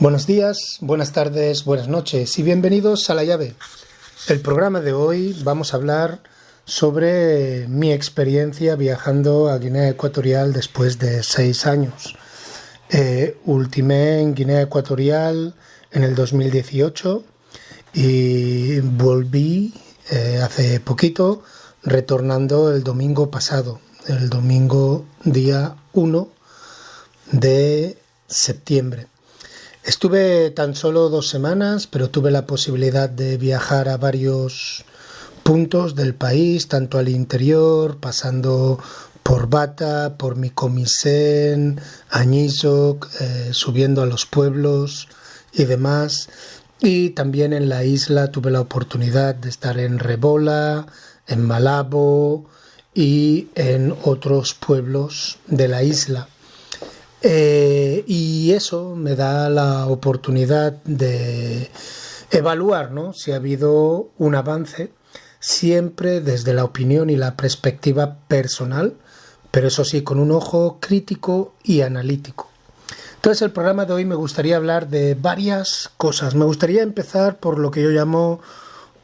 Buenos días, buenas tardes, buenas noches y bienvenidos a La Llave. El programa de hoy vamos a hablar sobre mi experiencia viajando a Guinea Ecuatorial después de 6 años. Ultimé en Guinea Ecuatorial en el 2018 y volví hace poquito, retornando el domingo pasado, el domingo día 1 de septiembre. Estuve tan solo 2 semanas, pero tuve la posibilidad de viajar a varios puntos del país, tanto al interior, pasando por Bata, por Micomicén, Añizoc, subiendo a los pueblos y demás. Y también en la isla tuve la oportunidad de estar en Rebola, en Malabo y en otros pueblos de la isla. Y eso me da la oportunidad de evaluar, ¿no?, si ha habido un avance, siempre desde la opinión y la perspectiva personal, pero eso sí, con un ojo crítico y analítico. Entonces, el programa de hoy me gustaría hablar de varias cosas. Me gustaría empezar por lo que yo llamo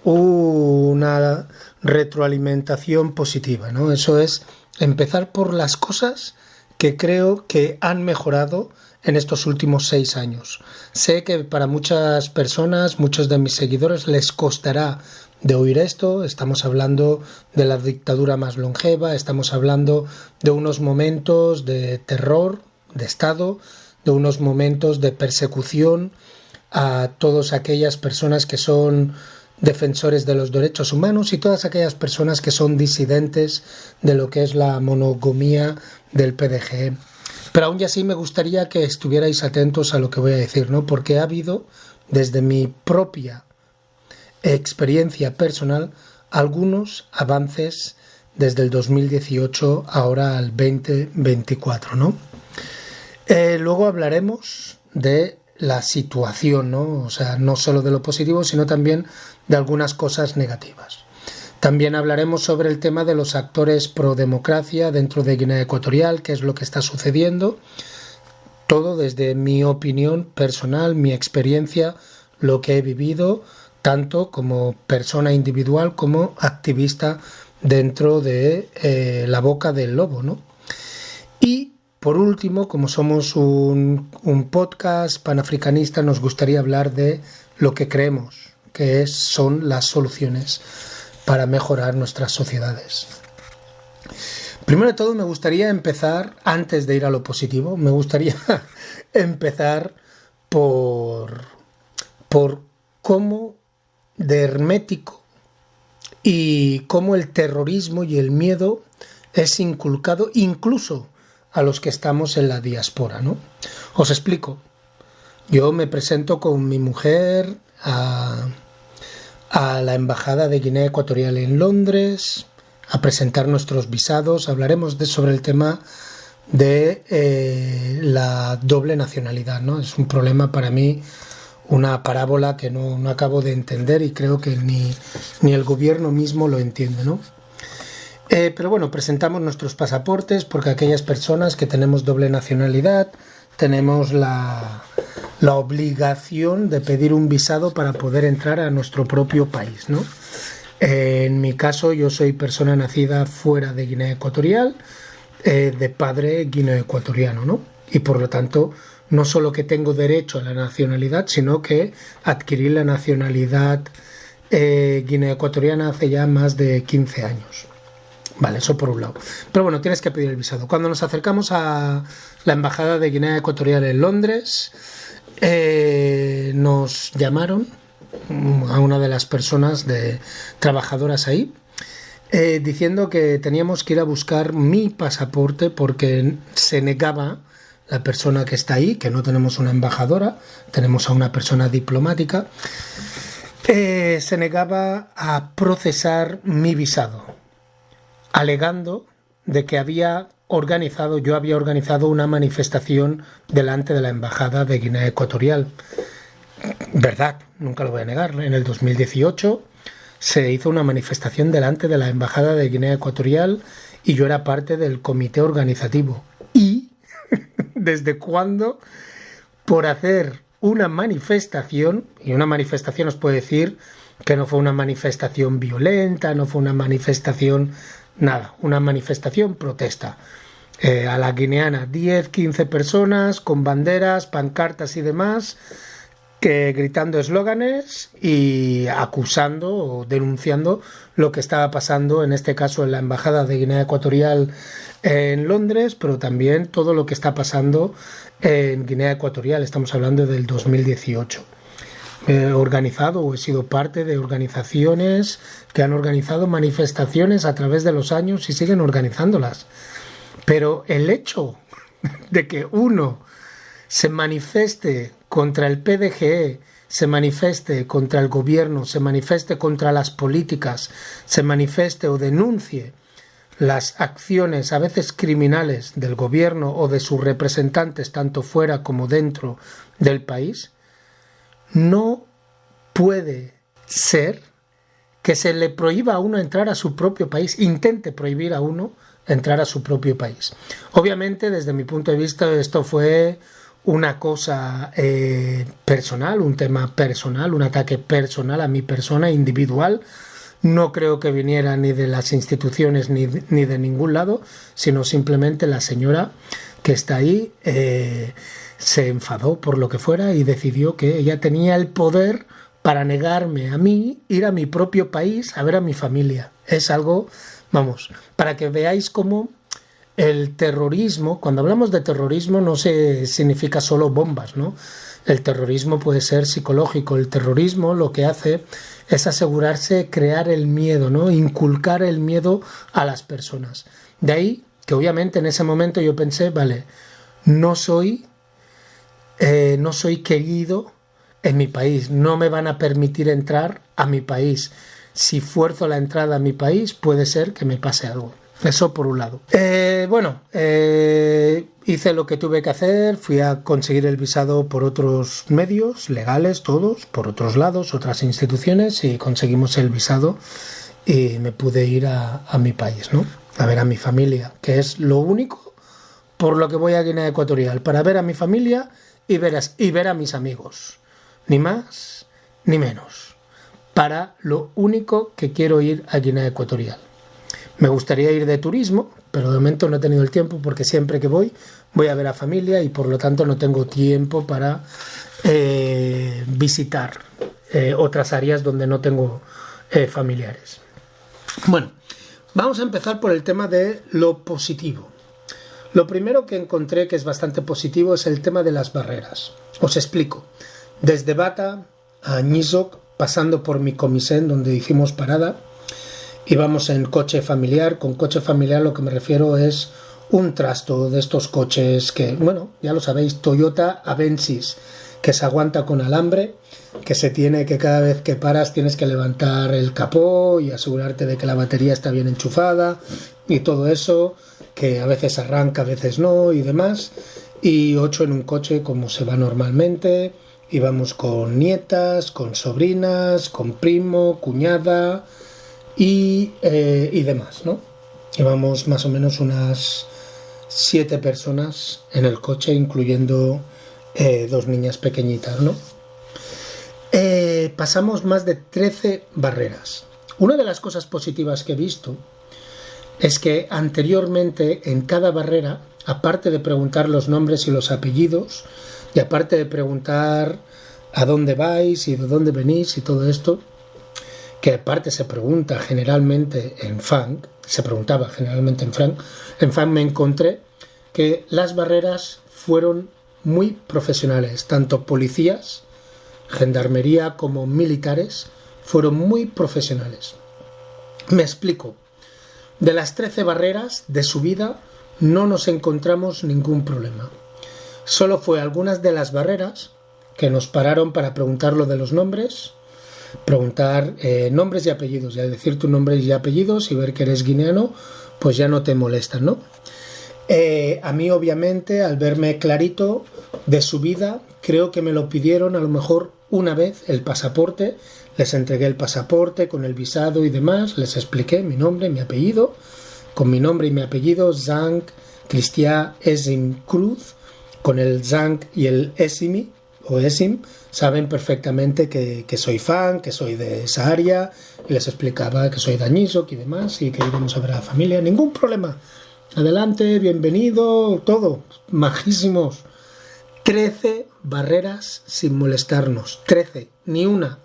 una retroalimentación positiva, ¿no? Eso es empezar por las cosas que creo que han mejorado en estos últimos 6 años. Sé que para muchas personas, muchos de mis seguidores, les costará de oír esto. Estamos hablando de la dictadura más longeva, estamos hablando de unos momentos de terror, de Estado, de unos momentos de persecución a todas aquellas personas que son defensores de los derechos humanos y todas aquellas personas que son disidentes de lo que es la monogamia del PDG. Pero aún así me gustaría que estuvierais atentos a lo que voy a decir, ¿no? Porque ha habido, desde mi propia experiencia personal, algunos avances desde el 2018 ahora al 2024, ¿no? Luego hablaremos de la situación, ¿no? O sea, no solo de lo positivo, sino también de algunas cosas negativas. También hablaremos sobre el tema de los actores pro democracia dentro de Guinea Ecuatorial, qué es lo que está sucediendo, todo desde mi opinión personal, mi experiencia, lo que he vivido, tanto como persona individual como activista dentro de la boca del lobo, ¿no? Y por último, como somos un podcast panafricanista, nos gustaría hablar de lo que creemos que son las soluciones para mejorar nuestras sociedades. Primero de todo, me gustaría empezar, antes de ir a lo positivo, me gustaría empezar por cómo de hermético y cómo el terrorismo y el miedo es inculcado incluso a los que estamos en la diáspora, ¿no? Os explico. Yo me presento con mi mujer a la Embajada de Guinea Ecuatorial en Londres a presentar nuestros visados. Hablaremos sobre el tema de la doble nacionalidad, ¿no? Es un problema para mí, una parábola que no acabo de entender y creo que ni el gobierno mismo lo entiende, ¿no? Pero bueno, presentamos nuestros pasaportes porque aquellas personas que tenemos doble nacionalidad tenemos la obligación de pedir un visado para poder entrar a nuestro propio país, ¿no? En mi caso, yo soy persona nacida fuera de Guinea Ecuatorial, de padre guineoecuatoriano, ¿no? Y por lo tanto, no solo que tengo derecho a la nacionalidad, sino que adquirí la nacionalidad guineoecuatoriana hace ya más de 15 años. Vale, eso por un lado. Pero bueno, tienes que pedir el visado. Cuando nos acercamos a la Embajada de Guinea Ecuatorial en Londres, nos llamaron a una de las personas trabajadoras ahí, diciendo que teníamos que ir a buscar mi pasaporte porque se negaba la persona que está ahí, que no tenemos una embajadora, tenemos a una persona diplomática, se negaba a procesar mi visado, alegando de que yo había organizado una manifestación delante de la Embajada de Guinea Ecuatorial. Verdad, nunca lo voy a negar. En el 2018 se hizo una manifestación delante de la Embajada de Guinea Ecuatorial y yo era parte del comité organizativo. ¿Y desde cuándo, por hacer una manifestación, y una manifestación os puedo decir que no fue una manifestación violenta, no fue una manifestación nada, una manifestación protesta. A la guineana, 10, 15 personas con banderas, pancartas y demás, gritando eslóganes y acusando o denunciando lo que estaba pasando, en este caso en la Embajada de Guinea Ecuatorial en Londres, pero también todo lo que está pasando en Guinea Ecuatorial. Estamos hablando del 2018. He organizado o he sido parte de organizaciones que han organizado manifestaciones a través de los años y siguen organizándolas. Pero el hecho de que uno se manifieste contra el PDGE, se manifieste contra el gobierno, se manifieste contra las políticas, se manifieste o denuncie las acciones a veces criminales del gobierno o de sus representantes tanto fuera como dentro del país, no puede ser que se le prohíba a uno entrar a su propio país, intente prohibir a uno entrar a su propio país. Obviamente, desde mi punto de vista, esto fue una cosa personal, un tema personal, un ataque personal a mi persona individual. No creo que viniera ni de las instituciones ni de ningún lado, sino simplemente la señora que está ahí se enfadó por lo que fuera y decidió que ella tenía el poder para negarme a mí ir a mi propio país a ver a mi familia. Es algo, vamos, para que veáis cómo el terrorismo, cuando hablamos de terrorismo no se significa solo bombas, ¿no? El terrorismo puede ser psicológico. El terrorismo lo que hace es asegurarse, crear el miedo, ¿no? Inculcar el miedo a las personas. De ahí que obviamente en ese momento yo pensé, vale, no soy querido en mi país, no me van a permitir entrar a mi país. Si fuerzo la entrada a mi país, puede ser que me pase algo. Eso por un lado. Hice lo que tuve que hacer, fui a conseguir el visado por otros medios legales, todos, por otros lados, otras instituciones, y conseguimos el visado y me pude ir a mi país, ¿no? A ver a mi familia, que es lo único por lo que voy a Guinea Ecuatorial, para ver a mi familia y ver a mis amigos. Ni más ni menos. Para lo único que quiero ir a Guinea Ecuatorial. Me gustaría ir de turismo, pero de momento no he tenido el tiempo porque siempre que voy a ver a familia y por lo tanto no tengo tiempo para visitar otras áreas donde no tengo familiares. Bueno, vamos a empezar por el tema de lo positivo. Lo primero que encontré que es bastante positivo es el tema de las barreras. Os explico. Desde Bata a Nizok, pasando por Micomisen, donde hicimos parada, íbamos en coche familiar. Con coche familiar lo que me refiero es un trasto de estos coches que, bueno, ya lo sabéis, Toyota Avensis, que se aguanta con alambre, que cada vez que paras tienes que levantar el capó y asegurarte de que la batería está bien enchufada y todo eso, que a veces arranca, a veces no y demás. Y 8 en un coche como se va normalmente. Íbamos con nietas, con sobrinas, con primo, cuñada y demás, ¿no? Íbamos más o menos unas 7 personas en el coche, incluyendo 2 niñas pequeñitas, ¿no? Pasamos más de 13 barreras. Una de las cosas positivas que he visto es que anteriormente en cada barrera, aparte de preguntar los nombres y los apellidos, y aparte de preguntar a dónde vais y de dónde venís y todo esto, que aparte se preguntaba generalmente en Fang, me encontré que las barreras fueron muy profesionales, tanto policías, gendarmería como militares, fueron muy profesionales. Me explico. De las 13 barreras de subida no nos encontramos ningún problema. Solo fue algunas de las barreras que nos pararon para preguntar lo de los nombres, preguntar nombres y apellidos, y al decir tu nombre y apellidos y ver que eres guineano, pues ya no te molestan, ¿no? A mí obviamente, al verme clarito de subida, creo que me lo pidieron a lo mejor una vez el pasaporte. Les entregué el pasaporte con el visado y demás, les expliqué mi nombre, mi apellido, con mi nombre y mi apellido, Zhang Cristian Esim Cruz, con el Zhang y el Esimi, o ESIM saben perfectamente que soy fan, que soy de esa área, y les explicaba que soy dañiso y demás, y que íbamos a ver a la familia. Ningún problema. Adelante, bienvenido, todo. Majísimos. 13 barreras sin molestarnos. 13. Ni una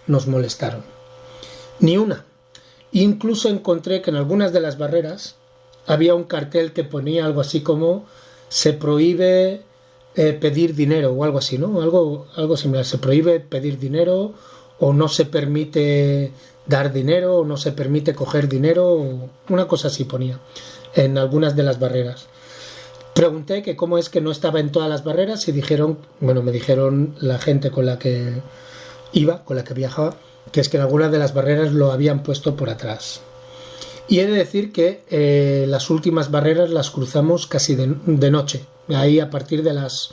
nos molestaron. Ni una. Incluso encontré que en algunas de las barreras había un cartel que ponía algo así como se prohíbe pedir dinero o algo así, ¿no? Algo similar. Se prohíbe pedir dinero o no se permite dar dinero o no se permite coger dinero. O una cosa así ponía en algunas de las barreras. Pregunté que cómo es que no estaba en todas las barreras y me dijeron la gente con la que iba, con la que viajaba, que es que en algunas de las barreras lo habían puesto por atrás. Y he de decir que las últimas barreras las cruzamos casi de noche. Ahí a partir de las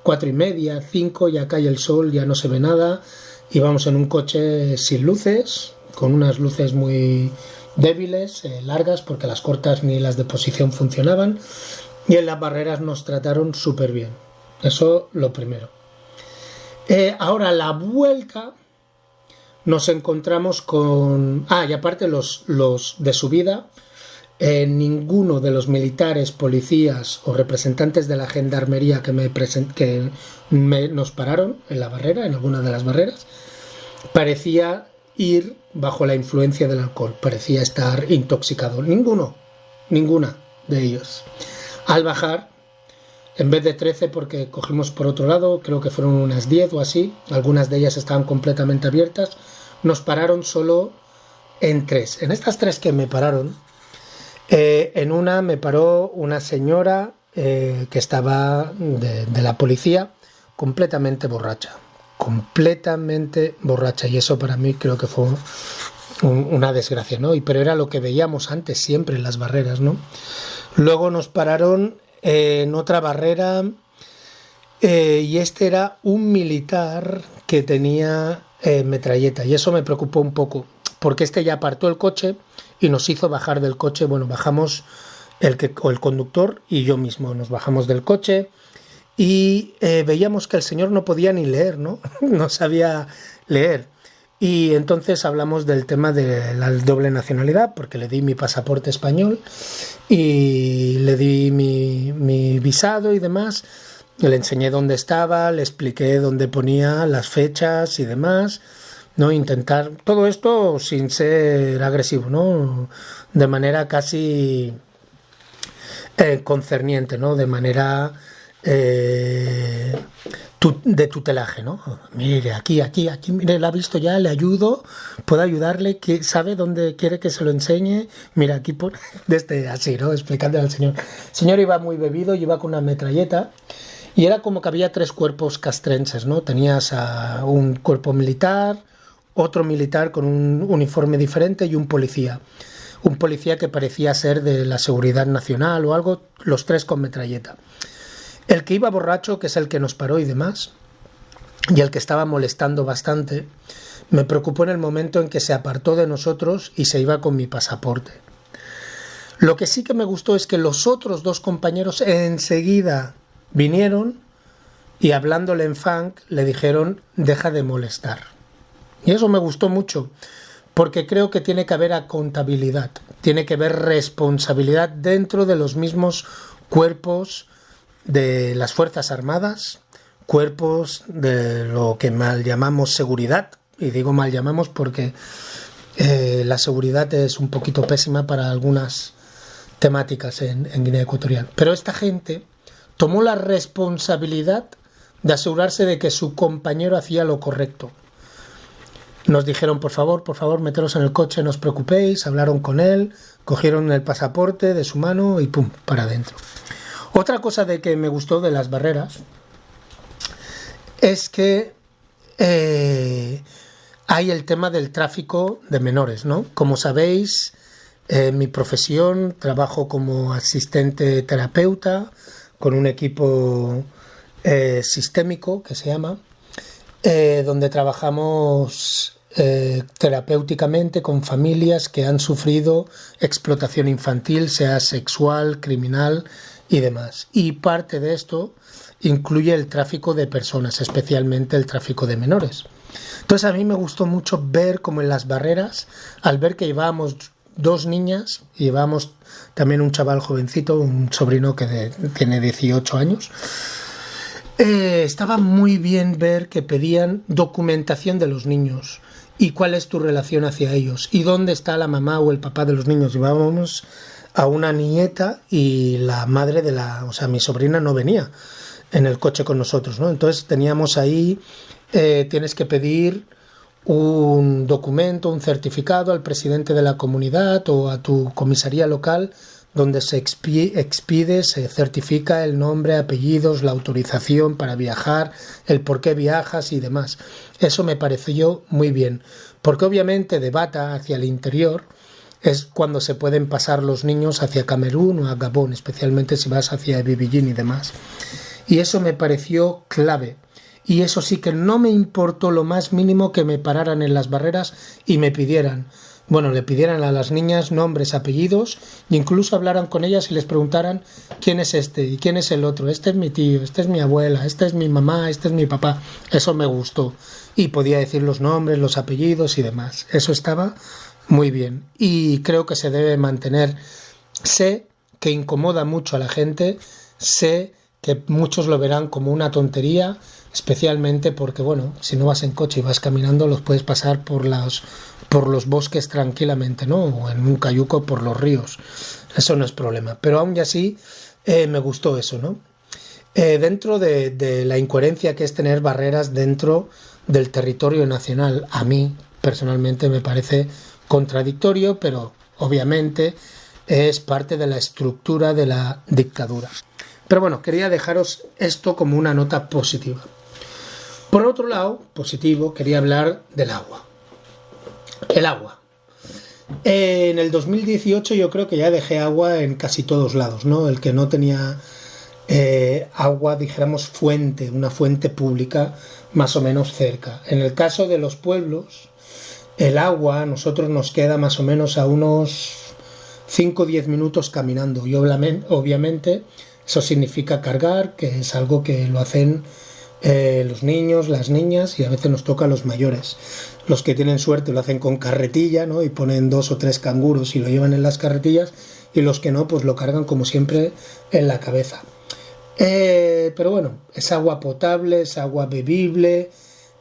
4:30, 5, ya cae el sol, ya no se ve nada. Íbamos en un coche sin luces, con unas luces muy débiles, largas, porque las cortas ni las de posición funcionaban. Y en las barreras nos trataron súper bien. Eso lo primero. Ahora la vuelta nos encontramos con... y aparte los de subida, ninguno de los militares, policías o representantes de la gendarmería que nos pararon en la barrera, en alguna de las barreras, parecía ir bajo la influencia del alcohol, parecía estar intoxicado. Ninguna de ellos. Al bajar, en vez de 13, porque cogimos por otro lado, creo que fueron unas 10 o así, algunas de ellas estaban completamente abiertas, nos pararon solo en 3. En estas 3 que me pararon, en una me paró una señora que estaba de la policía completamente borracha, y eso para mí creo que fue una desgracia, ¿no? Pero era lo que veíamos antes siempre en las barreras, ¿no? Luego nos pararon en otra barrera y este era un militar que tenía metralleta, y eso me preocupó un poco porque este ya apartó el coche y nos hizo bajar del coche. Bueno, bajamos el conductor y yo mismo nos bajamos del coche y veíamos que el señor no podía ni leer, ¿no? No sabía leer. Y entonces hablamos del tema de la doble nacionalidad, porque le di mi pasaporte español y le di mi visado y demás. Le enseñé dónde estaba, le expliqué dónde ponía las fechas y demás, ¿no? Intentar todo esto sin ser agresivo, ¿no? De manera casi concerniente, ¿no? De manera de tutelaje, ¿no? Mire, aquí, mire, la ha visto ya, le ayudo, puedo ayudarle, que sabe dónde quiere que se lo enseñe, mira, aquí por así, ¿no? Explicándole al señor. El señor iba muy bebido, iba con una metralleta y era como que había 3 cuerpos castrenses, ¿no? Tenías a un cuerpo militar, otro militar con un uniforme diferente y un policía que parecía ser de la Seguridad Nacional o algo, los 3 con metralleta. El que iba borracho, que es el que nos paró y demás, y el que estaba molestando bastante, me preocupó en el momento en que se apartó de nosotros y se iba con mi pasaporte. Lo que sí que me gustó es que los otros 2 compañeros enseguida vinieron y hablándole en funk le dijeron deja de molestar. Y eso me gustó mucho, porque creo que tiene que haber accountabilidad, tiene que haber responsabilidad dentro de los mismos cuerpos de las Fuerzas Armadas, cuerpos de lo que mal llamamos seguridad, y digo mal llamamos porque la seguridad es un poquito pésima para algunas temáticas en Guinea Ecuatorial. Pero esta gente tomó la responsabilidad de asegurarse de que su compañero hacía lo correcto. Nos dijeron, por favor, meteros en el coche, no os preocupéis, hablaron con él, cogieron el pasaporte de su mano y pum, para adentro. Otra cosa de que me gustó de las barreras es que hay el tema del tráfico de menores, ¿no? Como sabéis, en mi profesión trabajo como asistente terapeuta con un equipo sistémico que se llama, donde trabajamos terapéuticamente con familias que han sufrido explotación infantil, sea sexual, criminal y demás. Y parte de esto incluye el tráfico de personas, especialmente el tráfico de menores. Entonces a mí me gustó mucho ver como en las barreras, al ver que llevábamos 2 niñas y llevábamos también un chaval jovencito, un sobrino que tiene 18 años, estaba muy bien ver que pedían documentación de los niños y cuál es tu relación hacia ellos y dónde está la mamá o el papá de los niños. Llevábamos a una nieta y la madre mi sobrina no venía en el coche con nosotros, ¿no? Entonces teníamos ahí, tienes que pedir un documento, un certificado al presidente de la comunidad o a tu comisaría local donde se expide, se certifica el nombre, apellidos, la autorización para viajar, el por qué viajas y demás. Eso me pareció muy bien, porque obviamente de Bata hacia el interior es cuando se pueden pasar los niños hacia Camerún o a Gabón, especialmente si vas hacia Bibillín y demás. Y eso me pareció clave. Y eso sí que no me importó lo más mínimo que me pararan en las barreras y me pidieran, le pidieran a las niñas nombres, apellidos, e incluso hablaran con ellas y les preguntaran quién es este y quién es el otro. Este es mi tío, este es mi abuela, este es mi mamá, este es mi papá. Eso me gustó. Y podía decir los nombres, los apellidos y demás. Eso estaba muy bien. Y creo que se debe mantener. Sé que incomoda mucho a la gente, sé que muchos lo verán como una tontería, especialmente porque, si no vas en coche y vas caminando, los puedes pasar por los bosques tranquilamente, ¿no? O en un cayuco por los ríos. Eso no es problema. Pero aún así me gustó eso, ¿no? Dentro de la incoherencia que es tener barreras dentro del territorio nacional, a mí personalmente me parece contradictorio, pero obviamente es parte de la estructura de la dictadura. Pero quería dejaros esto como una nota positiva. Por otro lado, positivo, quería hablar del agua. El agua. En el 2018 yo creo que ya dejé agua en casi todos lados, ¿no? El que no tenía agua, dijéramos, una fuente pública más o menos cerca. En el caso de los pueblos, el agua a nosotros nos queda más o menos a unos 5 o 10 minutos caminando. Y obviamente eso significa cargar, que es algo que lo hacen los niños, las niñas, y a veces nos toca a los mayores. Los que tienen suerte lo hacen con carretilla, ¿no? Y ponen 2 o 3 canguros y lo llevan en las carretillas, y los que no, pues lo cargan como siempre en la cabeza. Pero es agua potable, es agua bebible,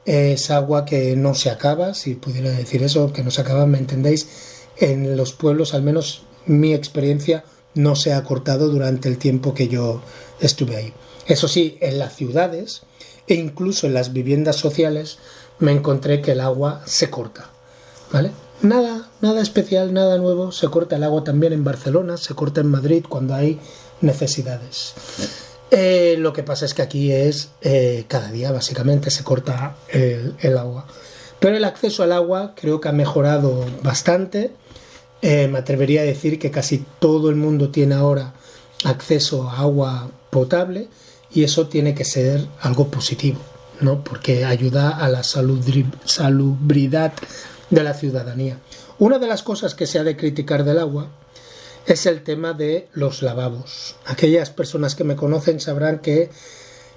es agua que no se acaba, si pudiera decir eso, que no se acaba, ¿me entendéis? En los pueblos, al menos mi experiencia, no se ha cortado durante el tiempo que yo estuve ahí. Eso sí, en las ciudades e incluso en las viviendas sociales me encontré que el agua se corta, ¿vale? Nada especial, nada nuevo, se corta el agua también en Barcelona, se corta en Madrid cuando hay necesidades. Lo que pasa es que aquí es cada día básicamente se corta el agua. Pero el acceso al agua creo que ha mejorado bastante. Me atrevería a decir que casi todo el mundo tiene ahora acceso a agua potable y eso tiene que ser algo positivo, ¿no? Porque ayuda a la salubridad de la ciudadanía. Una de las cosas que se ha de criticar del agua es el tema de los lavabos. Aquellas personas que me conocen sabrán que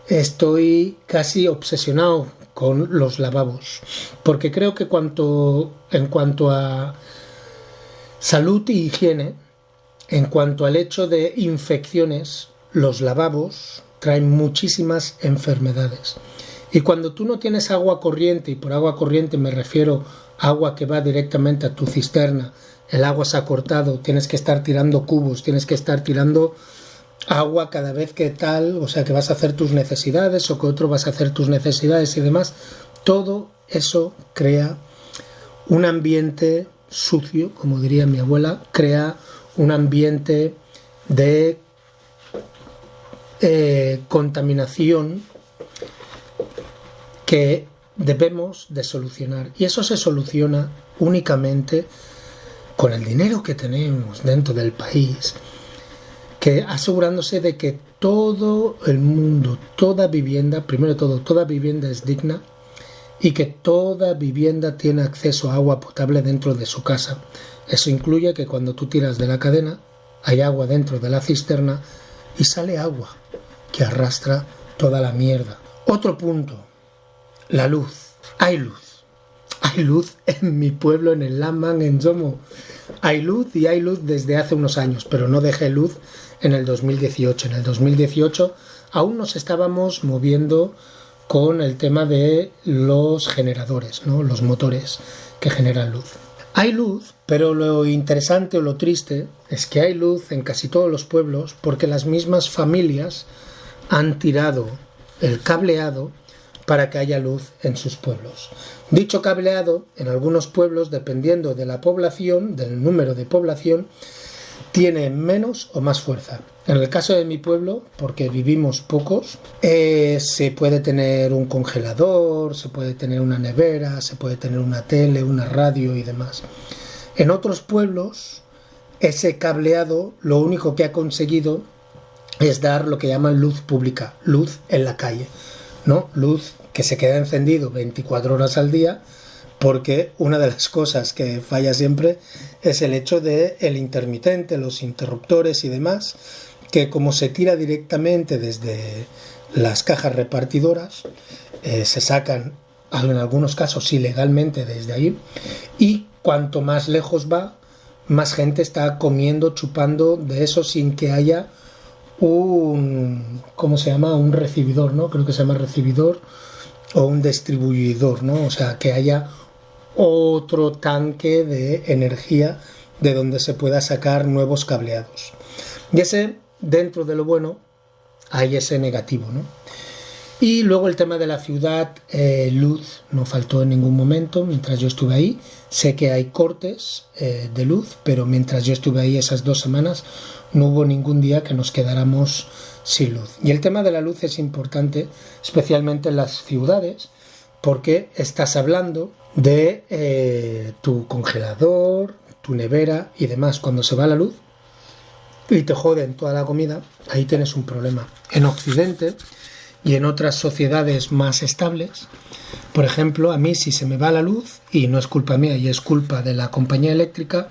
estoy casi obsesionado con los lavabos, porque creo que en cuanto a salud y higiene, en cuanto al hecho de infecciones, los lavabos traen muchísimas enfermedades. Y cuando tú no tienes agua corriente, y por agua corriente me refiero a agua que va directamente a tu cisterna, el agua se ha cortado, tienes que estar tirando cubos, tienes que estar tirando agua cada vez que tal, o sea que vas a hacer tus necesidades o que otro vas a hacer tus necesidades y demás, todo eso crea un ambiente sucio, como diría mi abuela, crea un ambiente de contaminación que debemos de solucionar, y eso se soluciona únicamente con el dinero que tenemos dentro del país, que asegurándose de que todo el mundo, toda vivienda, primero de todo, toda vivienda es digna y que toda vivienda tiene acceso a agua potable dentro de su casa. Eso incluye que cuando tú tiras de la cadena hay agua dentro de la cisterna y sale agua que arrastra toda la mierda. Otro punto, la luz. Hay luz. Hay luz en mi pueblo, en el Landman, en Jomo. Hay luz y hay luz desde hace unos años, pero no dejé luz en el 2018. En el 2018 aún nos estábamos moviendo con el tema de los generadores, ¿no? Los motores que generan luz. Hay luz, pero lo interesante o lo triste es que hay luz en casi todos los pueblos porque las mismas familias han tirado el cableado para que haya luz en sus pueblos. Dicho cableado, en algunos pueblos, dependiendo de la población, del número de población, tiene menos o más fuerza. En el caso de mi pueblo, porque vivimos pocos, se puede tener un congelador, se puede tener una nevera, se puede tener una tele, una radio y demás. En otros pueblos, ese cableado lo único que ha conseguido es dar lo que llaman luz pública, luz en la calle, ¿no? Luz que se queda encendido 24 horas al día, porque una de las cosas que falla siempre es el hecho de el intermitente, los interruptores y demás, que como se tira directamente desde las cajas repartidoras, se sacan en algunos casos ilegalmente desde ahí, y cuanto más lejos va, más gente está comiendo, chupando de eso sin que haya ¿cómo se llama? Un recibidor, ¿no? Creo que se llama recibidor o un distribuidor, ¿no? O sea, que haya otro tanque de energía de donde se pueda sacar nuevos cableados. Y ese, dentro de lo bueno, hay ese negativo, ¿no? Y luego el tema de la ciudad, luz no faltó en ningún momento mientras yo estuve ahí. Sé que hay cortes de luz, pero mientras yo estuve ahí esas 2 semanas no hubo ningún día que nos quedáramos sin luz. Y el tema de la luz es importante, especialmente en las ciudades, porque estás hablando de tu congelador, tu nevera y demás. Cuando se va la luz y te joden toda la comida, ahí tienes un problema. En Occidente y en otras sociedades más estables, por ejemplo, a mí si se me va la luz, y no es culpa mía y es culpa de la compañía eléctrica,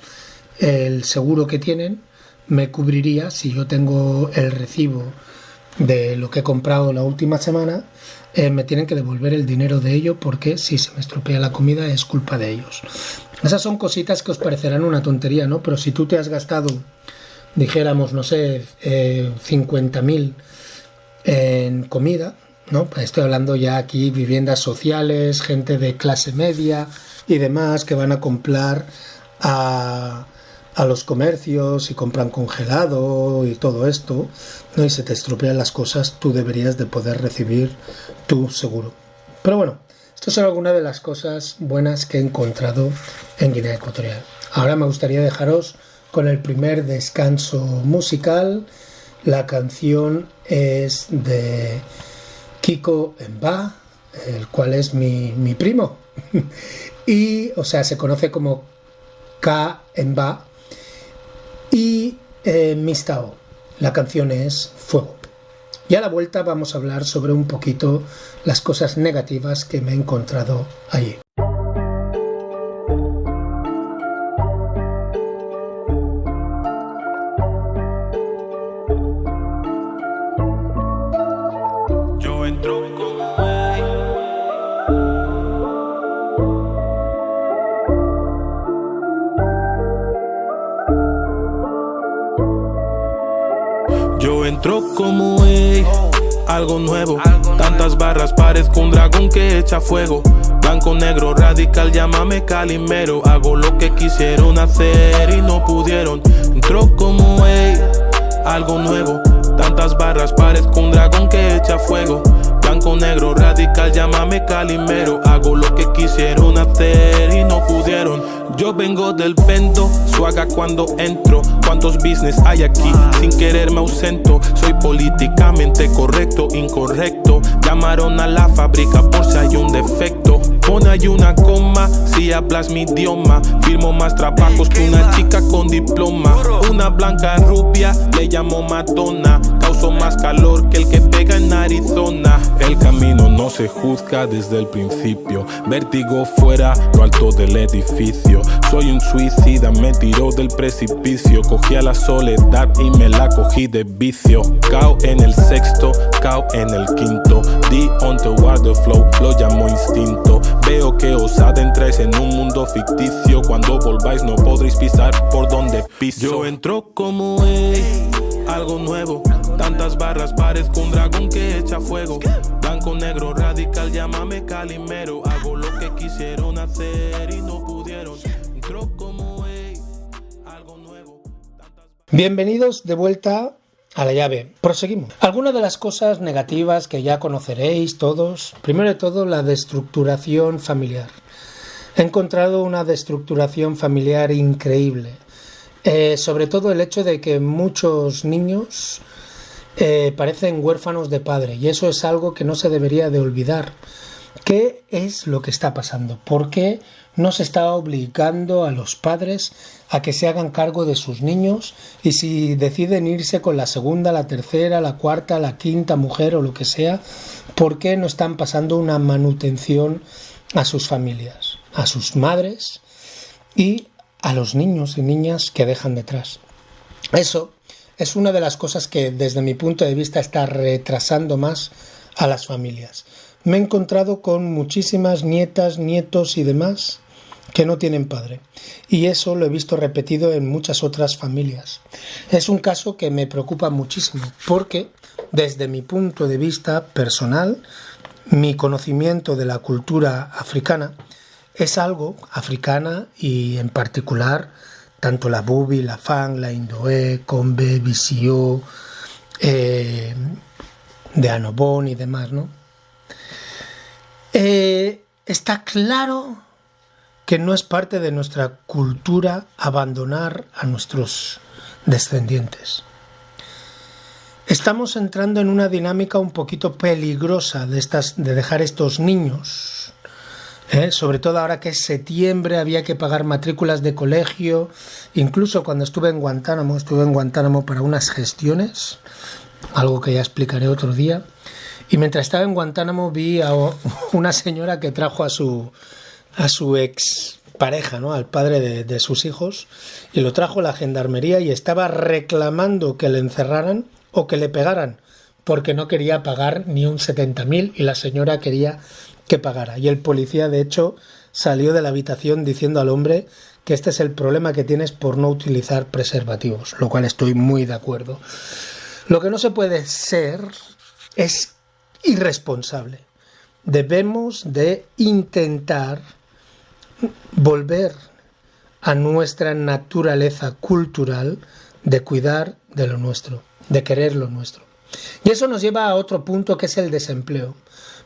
el seguro que tienen me cubriría si yo tengo el recibo de lo que he comprado la última semana, me tienen que devolver el dinero de ello porque si se me estropea la comida es culpa de ellos. Esas son cositas que os parecerán una tontería, ¿no? Pero si tú te has gastado, dijéramos, no sé, 50.000 en comida, ¿no? Estoy hablando ya aquí viviendas sociales, gente de clase media y demás que van a comprar a los comercios y compran congelado y todo esto, ¿no? Y se te estropean las cosas, tú deberías de poder recibir tu seguro. Pero bueno, estas son algunas de las cosas buenas que he encontrado en Guinea Ecuatorial. Ahora me gustaría dejaros con el primer descanso musical. La canción es de Kiko Mba, el cual es mi primo. Y, o sea, se conoce como K Mba. Y Mistao. La canción es Fuego. Y a la vuelta vamos a hablar sobre un poquito las cosas negativas que me he encontrado allí. Entro como algo nuevo, tantas barras, parezco un dragón que echa fuego. Blanco, negro, radical, llámame Calimero. Hago lo que quisieron hacer y no pudieron. Entro como algo nuevo, tantas barras, parezco un dragón que echa fuego. Blanco, negro, radical, llámame Calimero. Hago lo que quisieron hacer y no pudieron. Yo vengo del vento, suaga cuando entro. ¿Cuántos business hay aquí? Sin querer me ausento. Soy políticamente correcto, incorrecto. Llamaron a la fábrica por si hay un defecto. pone ahí una coma si hablas mi idioma. Firmo más trabajos que una chica con diploma. Una blanca rubia le llamo Madonna. Causo más calor que el que pega en Arizona. El camino no se juzga desde el principio. Vértigo fuera lo alto del edificio. Soy un suicida, me tiró del precipicio. Cogí a la soledad y me la cogí de vicio. Cao en el sexto, cao en el quinto. D on the water flow, lo llamo instinto. Veo que os adentráis en un mundo ficticio. Cuando volváis no podréis pisar por donde piso. Yo entro como algo nuevo. Tantas barras parezco un dragón que echa fuego. Blanco, negro, radical, llámame Calimero. Hago lo que quisieron hacer y no pudieron. Entró como algo nuevo. Bienvenidos de vuelta a La Llave. Proseguimos. Algunas de las cosas negativas que ya conoceréis todos. Primero de todo, la destructuración familiar. He encontrado una destructuración familiar increíble. Sobre todo el hecho de que muchos niños parecen huérfanos de padre, y eso es algo que no se debería de olvidar. ¿Qué es lo que está pasando? ¿Por qué no se está obligando a los padres a que se hagan cargo de sus niños? Y si deciden irse con la segunda, la tercera, la cuarta, la quinta mujer o lo que sea, ¿por qué no están pasando una manutención a sus familias, a sus madres y a los niños y niñas que dejan detrás? Eso es una de las cosas que desde mi punto de vista está retrasando más a las familias. Me he encontrado con muchísimas nietas, nietos y demás que no tienen padre, y eso lo he visto repetido en muchas otras familias. Es un caso que me preocupa muchísimo porque desde mi punto de vista personal, mi conocimiento de la cultura africana es algo africana, y en particular tanto la Bubi, la Fang, la Indoé, Combe, Visio, de Anobón y demás, ¿no? Está claro que no es parte de nuestra cultura abandonar a nuestros descendientes. Estamos entrando en una dinámica un poquito peligrosa de dejar estos niños, sobre todo ahora que es septiembre, había que pagar matrículas de colegio. Incluso cuando estuve en Guantánamo para unas gestiones, algo que ya explicaré otro día. Y mientras estaba en Guantánamo vi a una señora que trajo a su ex pareja, ¿no? Al padre de sus hijos, y lo trajo a la gendarmería y estaba reclamando que le encerraran o que le pegaran, porque no quería pagar ni un 70.000 y la señora quería que pagara. Y el policía, de hecho, salió de la habitación diciendo al hombre que este es el problema que tienes por no utilizar preservativos, lo cual estoy muy de acuerdo. Lo que no se puede ser es irresponsable. Debemos de intentar volver a nuestra naturaleza cultural de cuidar de lo nuestro, de querer lo nuestro. Y eso nos lleva a otro punto, que es el desempleo.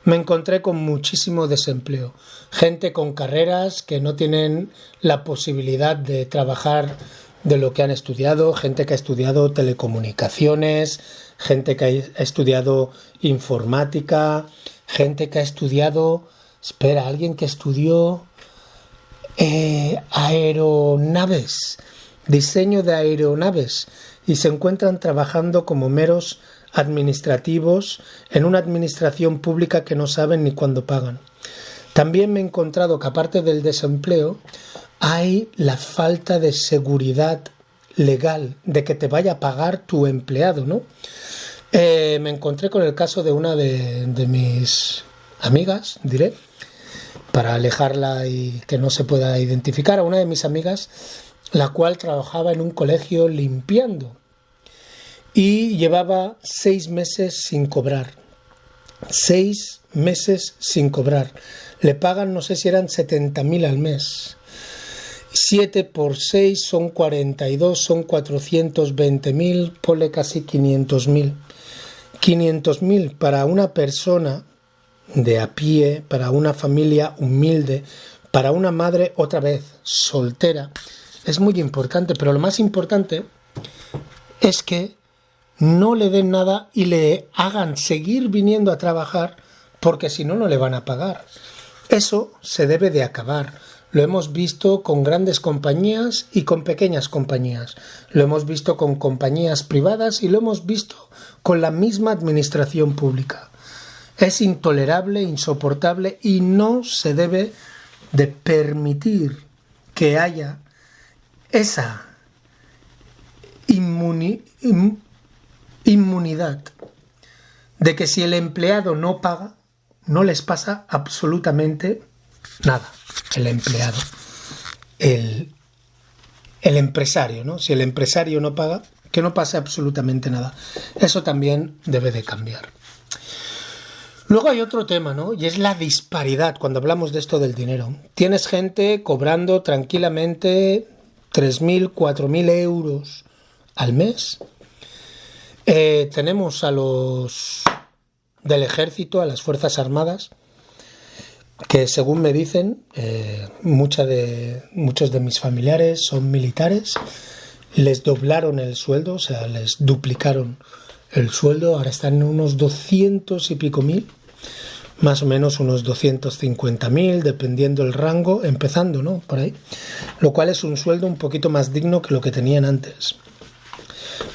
Me encontré con muchísimo desempleo. Gente con carreras que no tienen la posibilidad de trabajar de lo que han estudiado, gente que ha estudiado telecomunicaciones, gente que ha estudiado informática, gente que ha estudiado, alguien que estudió aeronaves, diseño de aeronaves, y se encuentran trabajando como meros administrativos en una administración pública que no saben ni cuándo pagan. También me he encontrado que, aparte del desempleo, hay la falta de seguridad legal, de que te vaya a pagar tu empleado, ¿no? Me encontré con el caso de una de mis amigas, diré, para alejarla y que no se pueda identificar, a una de mis amigas, la cual trabajaba en un colegio limpiando y llevaba 6 meses sin cobrar. 6 meses sin cobrar. Le pagan, no sé si eran 70.000 al mes. 7 por 6 son 42, son 420.000, ponle casi 500.000. 500.000 para una persona de a pie, para una familia humilde, para una madre, otra vez, soltera, es muy importante. Pero lo más importante es que no le den nada y le hagan seguir viniendo a trabajar, porque si no, no le van a pagar. Eso se debe de acabar. Lo hemos visto con grandes compañías y con pequeñas compañías. Lo hemos visto con compañías privadas y lo hemos visto con la misma administración pública. Es intolerable, insoportable y no se debe de permitir que haya esa inmunidad de que si el empleado no paga, no les pasa absolutamente nada. El empleado, el empresario, ¿no? Si el empresario no paga, que no pase absolutamente nada. Eso también debe de cambiar. Luego hay otro tema, ¿no? Y es la disparidad cuando hablamos de esto del dinero. Tienes gente cobrando tranquilamente 3.000, 4.000 euros al mes. Tenemos a los del ejército, a las Fuerzas Armadas, que según me dicen, muchos de mis familiares son militares, les doblaron el sueldo, o sea, les duplicaron el sueldo, ahora están en unos 200 y pico mil, más o menos unos 250.000, dependiendo el rango, empezando, ¿no? Por ahí, lo cual es un sueldo un poquito más digno que lo que tenían antes.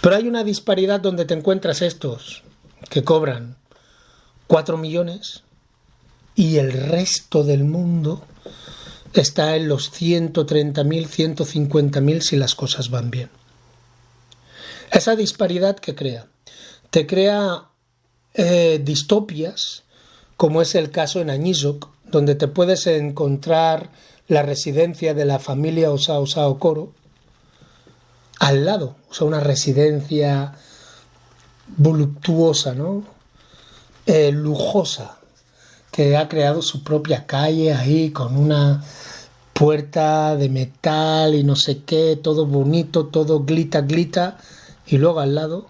Pero hay una disparidad donde te encuentras estos que cobran 4 millones y el resto del mundo está en los 130.000, 150.000 si las cosas van bien. Esa disparidad que crea, te crea distopias, como es el caso en Añizoc, donde te puedes encontrar la residencia de la familia Osao Coro al lado, o sea, una residencia voluptuosa, ¿no? Lujosa, que ha creado su propia calle ahí con una puerta de metal y no sé qué, todo bonito, todo glita, y luego al lado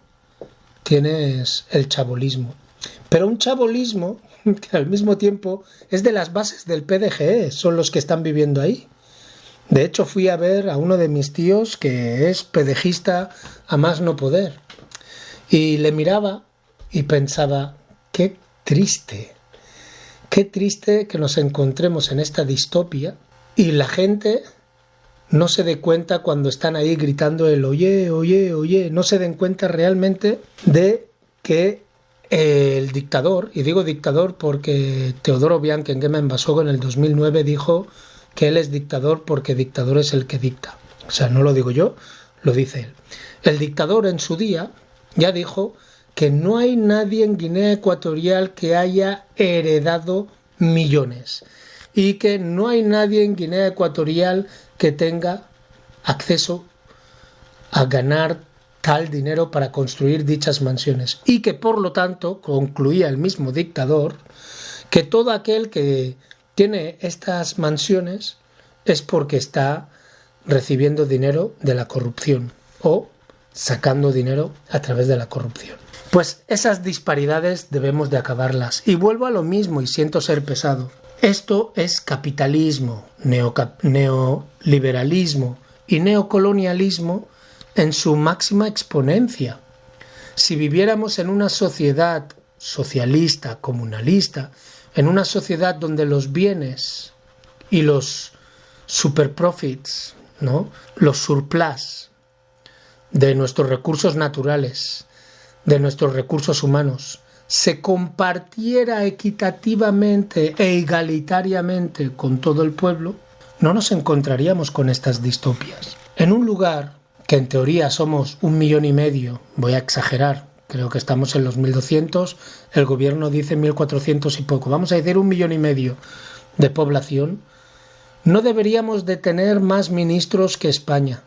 tienes el chabolismo. Pero un chabolismo que al mismo tiempo es de las bases del PDGE, son los que están viviendo ahí. De hecho, fui a ver a uno de mis tíos que es pedejista a más no poder. Y le miraba y pensaba, qué triste que nos encontremos en esta distopia y la gente no se dé cuenta cuando están ahí gritando el oye, oye, oye, no se den cuenta realmente de que el dictador, y digo dictador porque Teodoro Bianchi en Gema en Basogo en el 2009 dijo que él es dictador porque dictador es el que dicta. O sea, no lo digo yo, lo dice él. El dictador en su día ya dijo que no hay nadie en Guinea Ecuatorial que haya heredado millones y que no hay nadie en Guinea Ecuatorial que tenga acceso a ganar tal dinero para construir dichas mansiones y que por lo tanto, concluía el mismo dictador, que todo aquel que tiene estas mansiones es porque está recibiendo dinero de la corrupción o sacando dinero a través de la corrupción. Pues esas disparidades debemos de acabarlas. Y vuelvo a lo mismo y siento ser pesado. Esto es capitalismo, neoliberalismo y neocolonialismo en su máxima exponencia. Si viviéramos en una sociedad socialista, comunalista, en una sociedad donde los bienes y los superprofits, ¿no?, los surplus de nuestros recursos naturales, de nuestros recursos humanos, se compartiera equitativamente e igualitariamente con todo el pueblo, no nos encontraríamos con estas distopias. En un lugar que en teoría somos 1,5 millones, voy a exagerar, creo que estamos en los 1.200, el gobierno dice 1.400 y poco, vamos a decir 1,5 millones de población, no deberíamos de tener más ministros que España.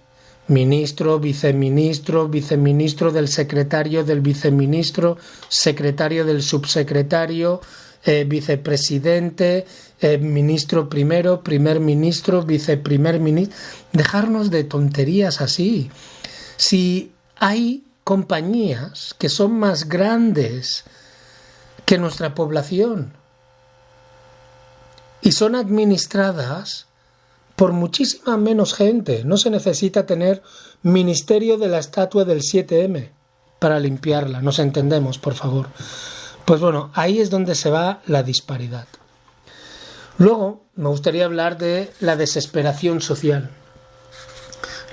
Ministro, viceministro, viceministro del secretario, del viceministro, secretario del subsecretario, vicepresidente, ministro primero, primer ministro, viceprimer ministro. Dejarnos de tonterías así. Si hay compañías que son más grandes que nuestra población y son administradas por muchísima menos gente, no se necesita tener ministerio de la estatua del 7M para limpiarla, nos entendemos, por favor. Pues bueno, ahí es donde se va la disparidad. Luego me gustaría hablar de la desesperación social.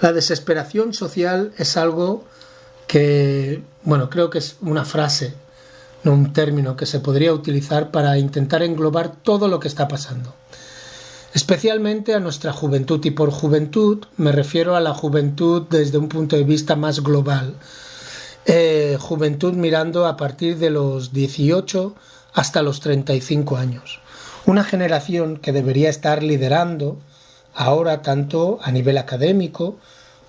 La desesperación social es algo que, creo que es una frase, no un término que se podría utilizar para intentar englobar todo lo que está pasando. Especialmente a nuestra juventud, y por juventud me refiero a la juventud desde un punto de vista más global. Juventud mirando a partir de los 18 hasta los 35 años. Una generación que debería estar liderando ahora tanto a nivel académico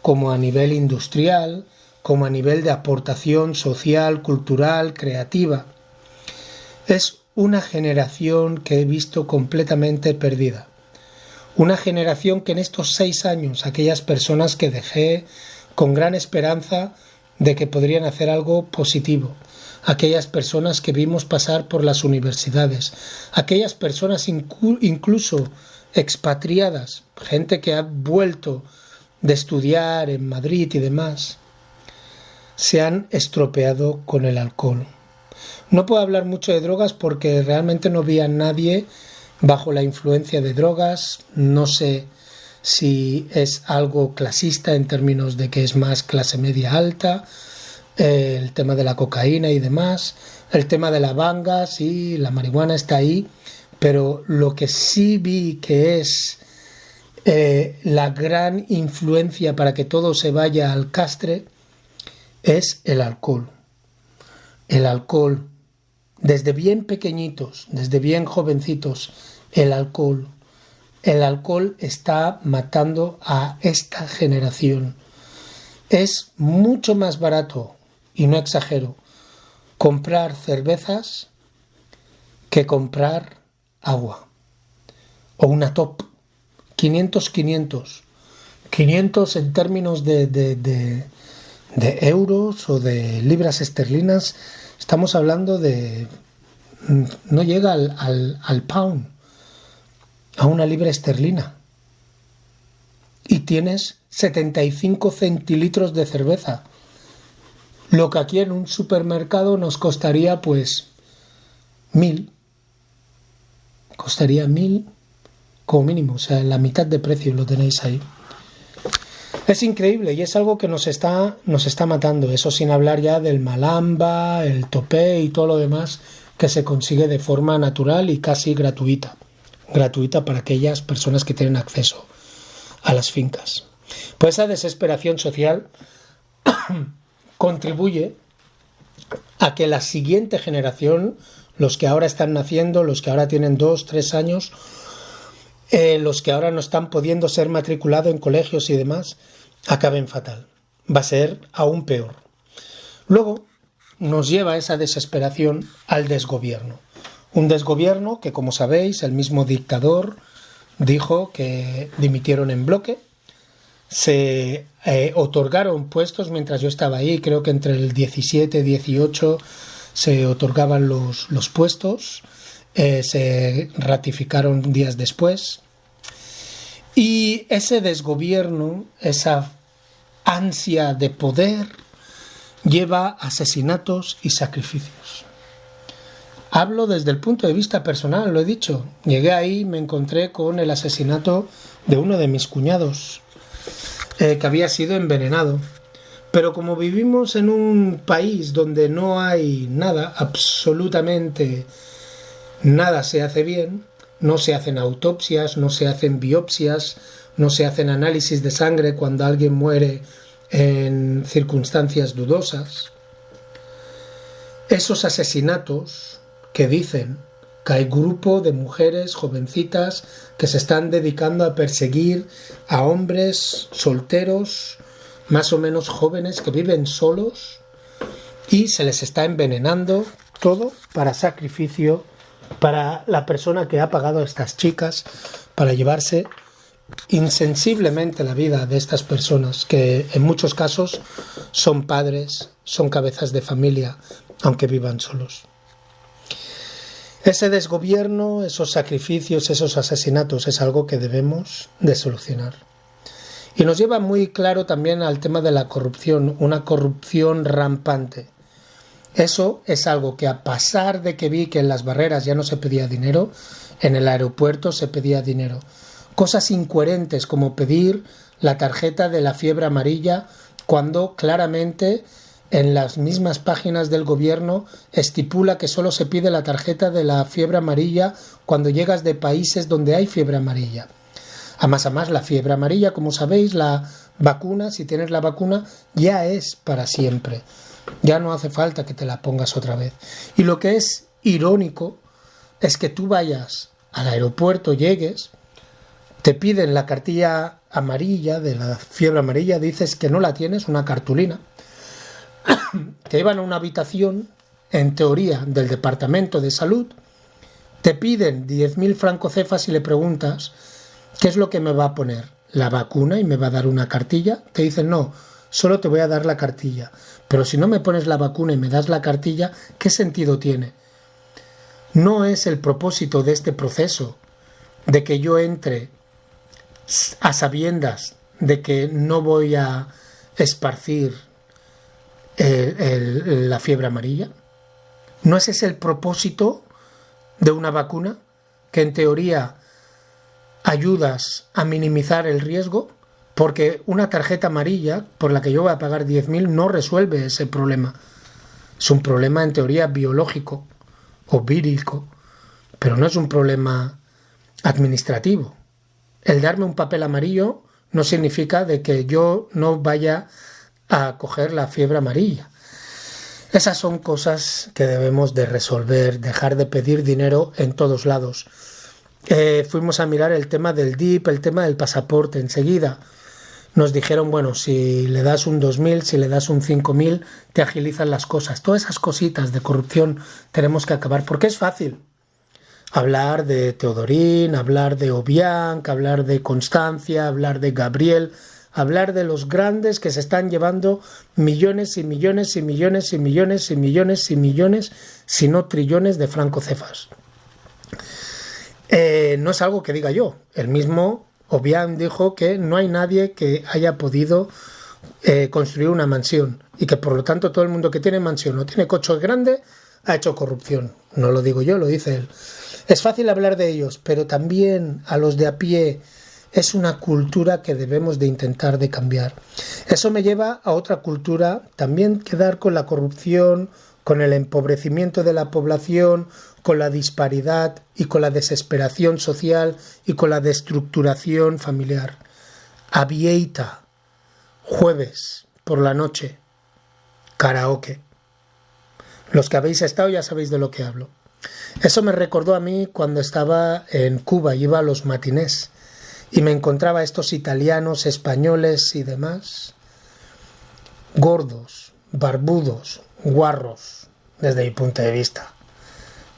como a nivel industrial, como a nivel de aportación social, cultural, creativa. Es una generación que he visto completamente perdida. Una generación que en estos 6 años, aquellas personas que dejé con gran esperanza de que podrían hacer algo positivo, aquellas personas que vimos pasar por las universidades, aquellas personas incluso expatriadas, gente que ha vuelto de estudiar en Madrid y demás, se han estropeado con el alcohol. No puedo hablar mucho de drogas porque realmente no vi a nadie bajo la influencia de drogas. No sé si es algo clasista en términos de que es más clase media alta, el tema de la cocaína y demás, el tema de la banga, sí, la marihuana está ahí, pero lo que sí vi que es la gran influencia para que todo se vaya al castre es el alcohol. El alcohol, desde bien pequeñitos, desde bien jovencitos, el alcohol está matando a esta generación. Es mucho más barato, y no exagero, comprar cervezas que comprar agua o una top. 500 en términos de euros o de libras esterlinas. Estamos hablando de, no llega al pound, a una libra esterlina, y tienes 75 centilitros de cerveza, lo que aquí en un supermercado nos costaría pues 1.000, costaría 1.000 como mínimo, o sea, en la mitad de precio lo tenéis ahí. Es increíble y es algo que nos está matando, eso sin hablar ya del malamba, el topé y todo lo demás que se consigue de forma natural y casi gratuita para aquellas personas que tienen acceso a las fincas. Pues esa desesperación social contribuye a que la siguiente generación, los que ahora están naciendo, los que ahora tienen 2, 3 años, los que ahora no están pudiendo ser matriculados en colegios y demás, acaben fatal. Va a ser aún peor. Luego nos lleva esa desesperación al desgobierno. Un desgobierno que, como sabéis, el mismo dictador dijo que dimitieron en bloque. Se otorgaron puestos mientras yo estaba ahí, creo que entre el 17 y 18 se otorgaban los puestos, se ratificaron días después. Y ese desgobierno, esa ansia de poder, lleva asesinatos y sacrificios. Hablo desde el punto de vista personal, lo he dicho. Llegué ahí y me encontré con el asesinato de uno de mis cuñados, que había sido envenenado. Pero como vivimos en un país donde no hay nada, absolutamente nada se hace bien, no se hacen autopsias, no se hacen biopsias, no se hacen análisis de sangre cuando alguien muere en circunstancias dudosas. Esos asesinatos que dicen que hay grupo de mujeres jovencitas que se están dedicando a perseguir a hombres solteros, más o menos jóvenes, que viven solos y se les está envenenando, todo para sacrificio para la persona que ha pagado a estas chicas para llevarse insensiblemente la vida de estas personas, que en muchos casos son padres, son cabezas de familia, aunque vivan solos. Ese desgobierno, esos sacrificios, esos asesinatos es algo que debemos de solucionar. Y nos lleva muy claro también al tema de la corrupción, una corrupción rampante. Eso es algo que, a pesar de que vi que en las barreras ya no se pedía dinero, En el aeropuerto se pedía dinero. Cosas incoherentes como pedir la tarjeta de la fiebre amarilla cuando claramente en las mismas páginas del gobierno estipula que solo se pide la tarjeta de la fiebre amarilla cuando llegas de países donde hay fiebre amarilla. A más, la fiebre amarilla, como sabéis, la vacuna, si tienes la vacuna, ya es para siempre. Ya no hace falta que te la pongas otra vez. Y lo que es irónico es que tú vayas al aeropuerto, llegues, te piden la cartilla amarilla de la fiebre amarilla, dices que no la tienes, una cartulina, te llevan a una habitación, en teoría, del departamento de salud, te piden 10.000 francocefas y le preguntas ¿qué es lo que me va a poner? ¿La vacuna y me va a dar una cartilla? Te dicen no, solo te voy a dar la cartilla, pero si no me pones la vacuna y me das la cartilla, ¿qué sentido tiene? No es el propósito de este proceso de que yo entre a sabiendas de que no voy a esparcir la fiebre amarilla. ¿No es ese el propósito de una vacuna? Que en teoría ayudas a minimizar el riesgo, porque una tarjeta amarilla por la que yo voy a pagar 10.000 no resuelve ese problema. Es un problema en teoría biológico o vírico, pero no es un problema administrativo. El darme un papel amarillo no significa de que yo no vaya a coger la fiebre amarilla. Esas son cosas que debemos de resolver, dejar de pedir dinero en todos lados. Fuimos a mirar el tema del DIP, el tema del pasaporte. Enseguida nos dijeron, bueno, si le das un 2.000, si le das un 5.000, te agilizan las cosas. Todas esas cositas de corrupción tenemos que acabar, porque es fácil hablar de Teodorín, hablar de Obiang, hablar de Constancia, hablar de Gabriel, hablar de los grandes que se están llevando millones y millones y millones y millones y millones y millones, si no trillones de francocefas. No es algo que diga yo. El mismo Obiang dijo que no hay nadie que haya podido construir una mansión y que por lo tanto todo el mundo que tiene mansión o tiene coche grande ha hecho corrupción. No lo digo yo, lo dice él. Es fácil hablar de ellos, pero también a los de a pie es una cultura que debemos de intentar de cambiar. Eso me lleva a otra cultura, también quedar con la corrupción, con el empobrecimiento de la población, con la disparidad y con la desesperación social y con la destructuración familiar. Abieita, jueves por la noche, karaoke. Los que habéis estado ya sabéis de lo que hablo. Eso me recordó a mí cuando estaba en Cuba, iba a los matinés y me encontraba estos italianos, españoles y demás, gordos, barbudos, guarros, desde mi punto de vista,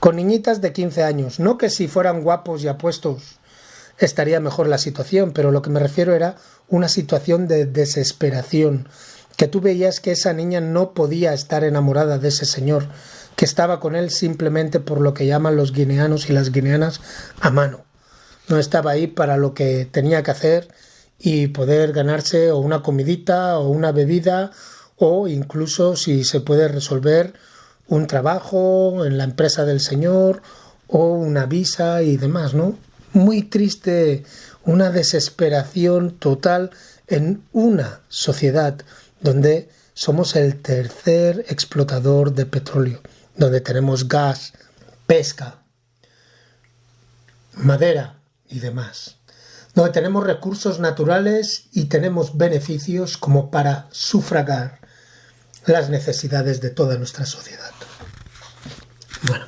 con niñitas de 15 años. No que si fueran guapos y apuestos estaría mejor la situación, pero lo que me refiero era una situación de desesperación, que tú veías que esa niña no podía estar enamorada de ese señor, que estaba con él simplemente por lo que llaman los guineanos y las guineanas a mano. No estaba ahí para lo que tenía que hacer y poder ganarse o una comidita o una bebida o incluso si se puede resolver un trabajo en la empresa del señor o una visa y demás, ¿no? Muy triste, una desesperación total en una sociedad donde somos el tercer explotador de petróleo, donde tenemos gas, pesca, madera y demás, donde tenemos recursos naturales y tenemos beneficios como para sufragar las necesidades de toda nuestra sociedad. Bueno,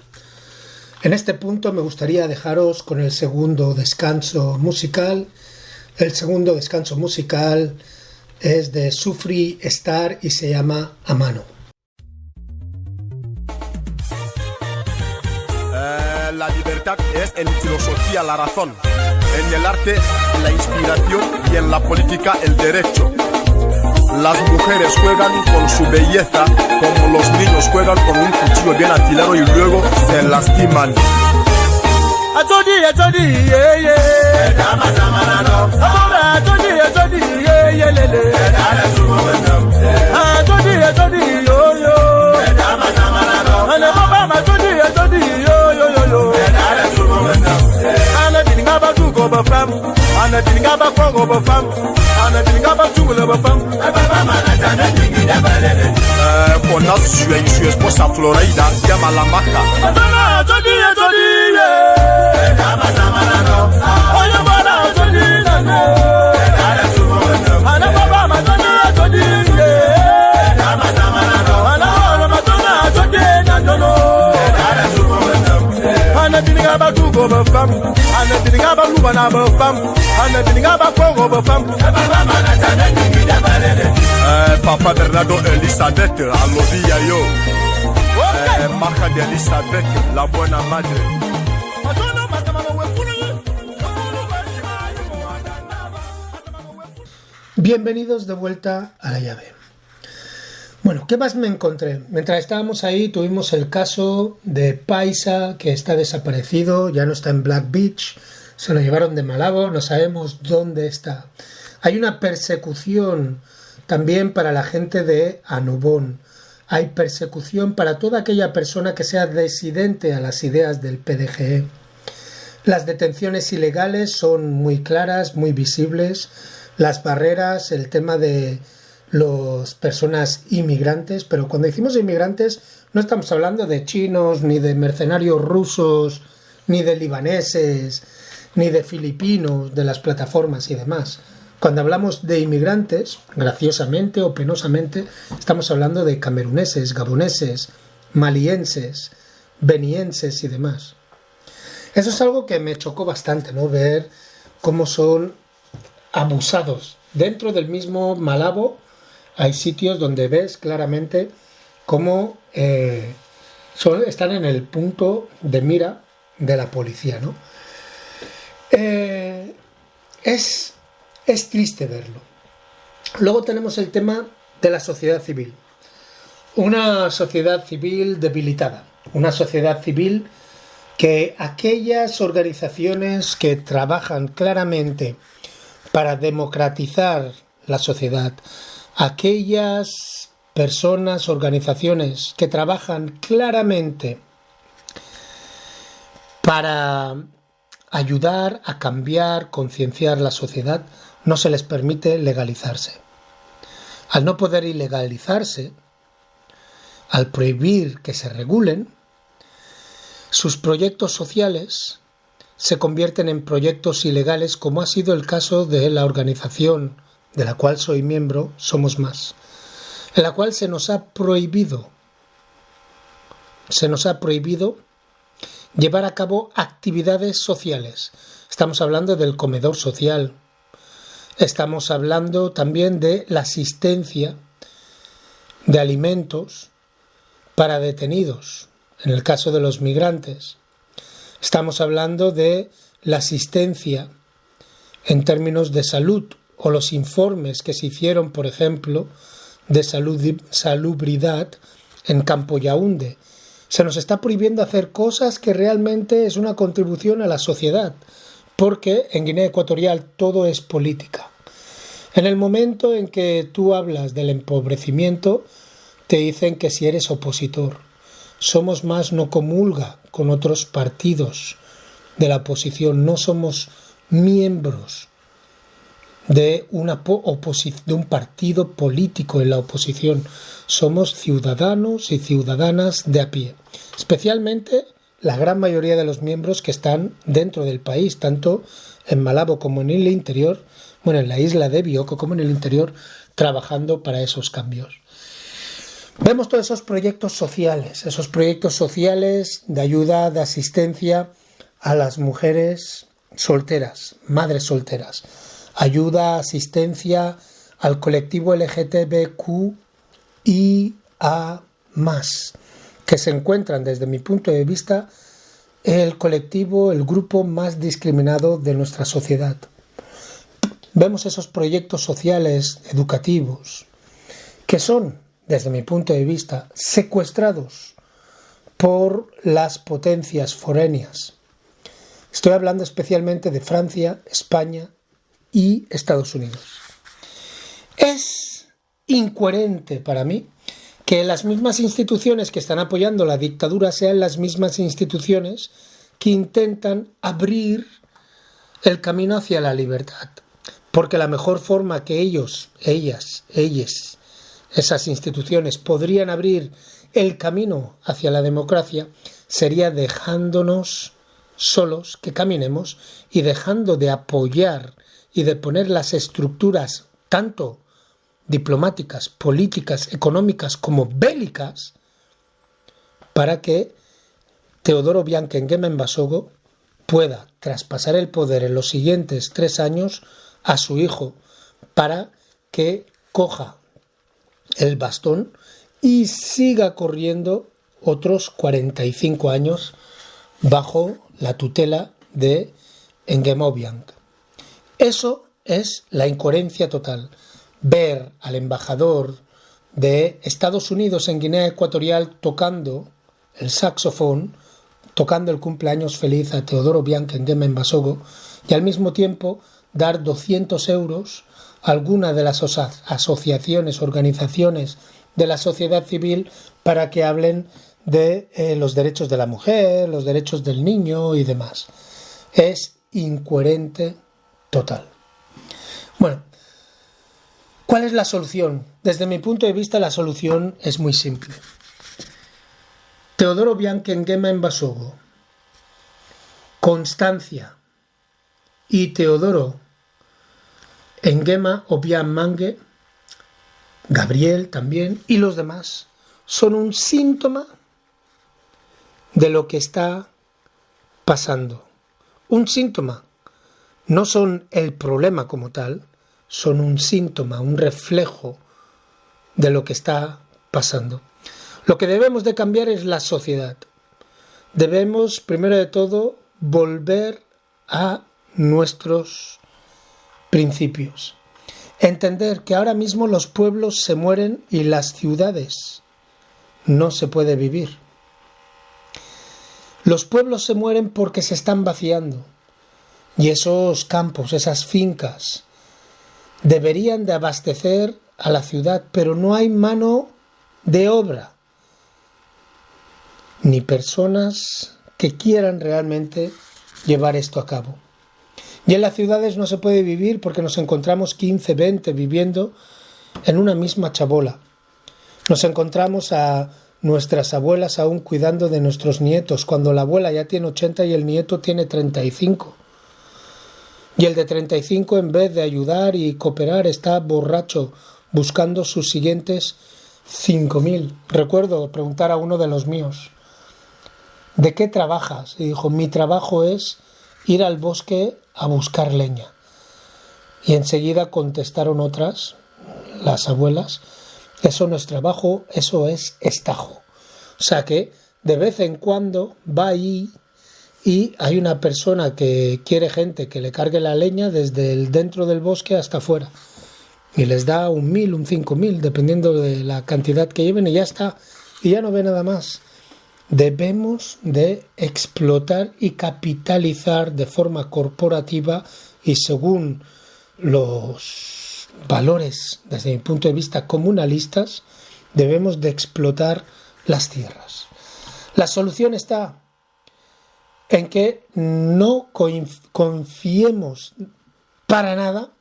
en este punto me gustaría dejaros con el segundo descanso musical. El segundo descanso musical es de Sufri Star y se llama A Mano. La libertad es en filosofía la razón, en el arte la inspiración y en la política el derecho. Las mujeres juegan con su belleza como los niños juegan con un cuchillo bien afilado y luego se lastiman. ba fam ana tinga ba kongo ba fam ana tinga ba tungula ba fam kona sues posa Florida llama la maca matana todi kama samana no oya bana todi no ana baba matana todi kama samana no ana matana todi no ana tinga ba tugo ba fam ana tinga ba luba na ba fam ana tinga ba kongo ba fam Papa Bernardo Elizabeth Alovia yo Maja de Elizabeth la buena madre Bienvenidos de vuelta a la llave. Bueno, ¿qué más me encontré? Mientras estábamos ahí tuvimos el caso de Paisa, que está desaparecido, ya no está en Black Beach, se lo llevaron de Malabo, no sabemos dónde está. Hay una persecución también para la gente de Anubón. Hay persecución para toda aquella persona que sea disidente a las ideas del PDGE. Las detenciones ilegales son muy claras, muy visibles. Las barreras, el tema de las personas inmigrantes, pero cuando decimos inmigrantes no estamos hablando de chinos, ni de mercenarios rusos, ni de libaneses, ni de filipinos, de las plataformas y demás. Cuando hablamos de inmigrantes, graciosamente o penosamente, estamos hablando de cameruneses, gaboneses, malienses, benienses y demás. Eso es algo que me chocó bastante, ¿no? Ver cómo son abusados. Dentro del mismo Malabo hay sitios donde ves claramente cómo están en el punto de mira de la policía, ¿no? Es triste verlo. Luego tenemos el tema de la sociedad civil. Una sociedad civil debilitada. Una sociedad civil que aquellas organizaciones que trabajan claramente para democratizar la sociedad, aquellas personas, organizaciones que trabajan claramente para ayudar a cambiar, concienciar la sociedad, no se les permite legalizarse. Al no poder ilegalizarse, al prohibir que se regulen, sus proyectos sociales se convierten en proyectos ilegales, como ha sido el caso de la organización de la cual soy miembro, Somos Más, en la cual se nos ha prohibido llevar a cabo actividades sociales. Estamos hablando del comedor social, estamos hablando también de la asistencia de alimentos para detenidos, en el caso de los migrantes. Estamos hablando de la asistencia en términos de salud o los informes que se hicieron, por ejemplo, de salubridad en Campo Yaoundé. Se nos está prohibiendo hacer cosas que realmente es una contribución a la sociedad, porque en Guinea Ecuatorial todo es política. En el momento en que tú hablas del empobrecimiento, te dicen que si eres opositor. Somos Más no comulga con otros partidos de la oposición, no somos miembros de un partido político en la oposición, somos ciudadanos y ciudadanas de a pie, especialmente la gran mayoría de los miembros que están dentro del país, tanto en Malabo como en el interior, en la isla de Bioko como en el interior, trabajando para esos cambios. Vemos todos esos proyectos sociales de ayuda, de asistencia a las mujeres solteras, madres solteras, ayuda, asistencia al colectivo LGTBQIA+, que se encuentran desde mi punto de vista el grupo más discriminado de nuestra sociedad. Vemos esos proyectos sociales educativos que son, desde mi punto de vista, secuestrados por las potencias foréneas. Estoy hablando especialmente de Francia, España y Estados Unidos. Es incoherente para mí que las mismas instituciones que están apoyando la dictadura sean las mismas instituciones que intentan abrir el camino hacia la libertad. Porque la mejor forma que esas instituciones podrían abrir el camino hacia la democracia sería dejándonos solos que caminemos y dejando de apoyar y de poner las estructuras tanto diplomáticas, políticas, económicas como bélicas para que Teodoro Obiang Nguema Mbasogo pueda traspasar el poder en los siguientes 3 años a su hijo para que coja el bastón y siga corriendo otros 45 años bajo la tutela de Nguema Obiang. Eso es la incoherencia total. Ver al embajador de Estados Unidos en Guinea Ecuatorial tocando el saxofón, tocando el cumpleaños feliz a Teodoro Obiang Nguema Mbasogo y al mismo tiempo dar 200 euros a alguna de las asociaciones, organizaciones de la sociedad civil para que hablen de los derechos de la mujer, los derechos del niño y demás. Es incoherente total. Bueno, ¿cuál es la solución? Desde mi punto de vista la solución es muy simple. Teodoro Obiang Nguema Mbasogo, Constancia y Teodoro Nguema Obiang Mangue, Gabriel también y los demás son un síntoma de lo que está pasando. Un síntoma. No son el problema como tal, son un síntoma, un reflejo de lo que está pasando. Lo que debemos de cambiar es la sociedad. Debemos, primero de todo, volver a nuestros principios. Entender que ahora mismo los pueblos se mueren y las ciudades no se puede vivir. Los pueblos se mueren porque se están vaciando. Y esos campos, esas fincas, deberían de abastecer a la ciudad, pero no hay mano de obra, ni personas que quieran realmente llevar esto a cabo. Y en las ciudades no se puede vivir porque nos encontramos 15, 20 viviendo en una misma chabola. Nos encontramos a nuestras abuelas aún cuidando de nuestros nietos, cuando la abuela ya tiene 80 y el nieto tiene 35. Y el de 35, en vez de ayudar y cooperar, está borracho buscando sus siguientes 5.000. Recuerdo preguntar a uno de los míos, ¿de qué trabajas? Y dijo, mi trabajo es ir al bosque a buscar leña. Y enseguida contestaron otras, las abuelas, eso no es trabajo, eso es estajo. O sea que de vez en cuando va ahí y hay una persona que quiere gente que le cargue la leña desde el dentro del bosque hasta afuera. Y les da 1.000, 5.000, dependiendo de la cantidad que lleven y ya está. Y ya no ve nada más. Debemos de explotar y capitalizar de forma corporativa y según los valores, desde mi punto de vista comunalistas, debemos de explotar las tierras. La solución está en que no confiemos para nada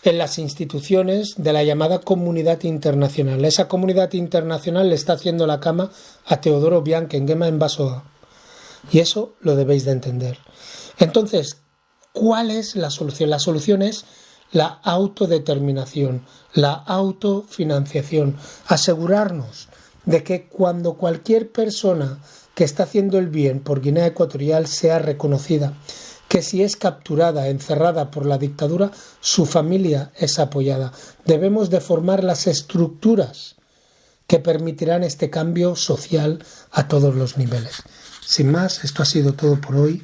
en las instituciones de la llamada comunidad internacional. Esa comunidad internacional le está haciendo la cama a Teodoro Obiang Nguema Mbasogo. Y eso lo debéis de entender. Entonces, ¿cuál es la solución? La solución es la autodeterminación, la autofinanciación. Asegurarnos de que cuando cualquier persona que está haciendo el bien por Guinea Ecuatorial sea reconocida, que si es capturada, encerrada por la dictadura, su familia es apoyada. Debemos de formar las estructuras que permitirán este cambio social a todos los niveles. Sin más, esto ha sido todo por hoy.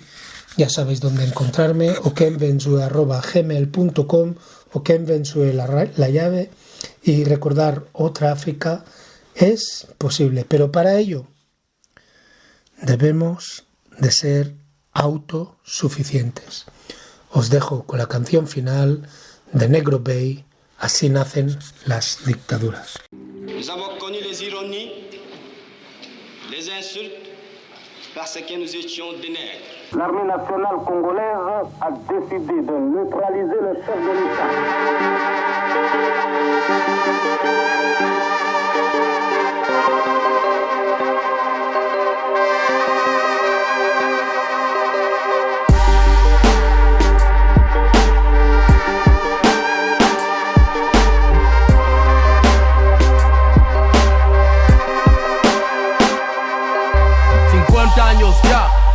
Ya sabéis dónde encontrarme, okembensue@gmail.com, okembensue la llave, y recordar, otra África es posible, pero para ello debemos de ser autosuficientes. Os dejo con la canción final de Negro Bay, Así nacen las dictaduras. Nous avons connu les ironies, les insultes, parce que nous étions des nègres. l'armée nationale congolaise a décidé de neutraliser le chef de l'État.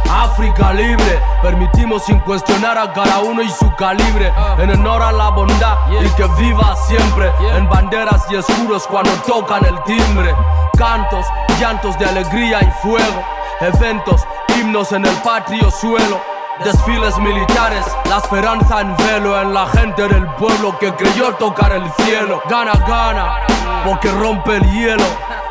África libre, permitimos sin cuestionar a cada uno y su calibre, en honor a la bondad y que viva siempre, en banderas y escudos cuando tocan el timbre, cantos, llantos de alegría y fuego, eventos, himnos en el patrio suelo, desfiles militares, la esperanza en velo en la gente del pueblo que creyó tocar el cielo. Gana, gana, porque rompe el hielo.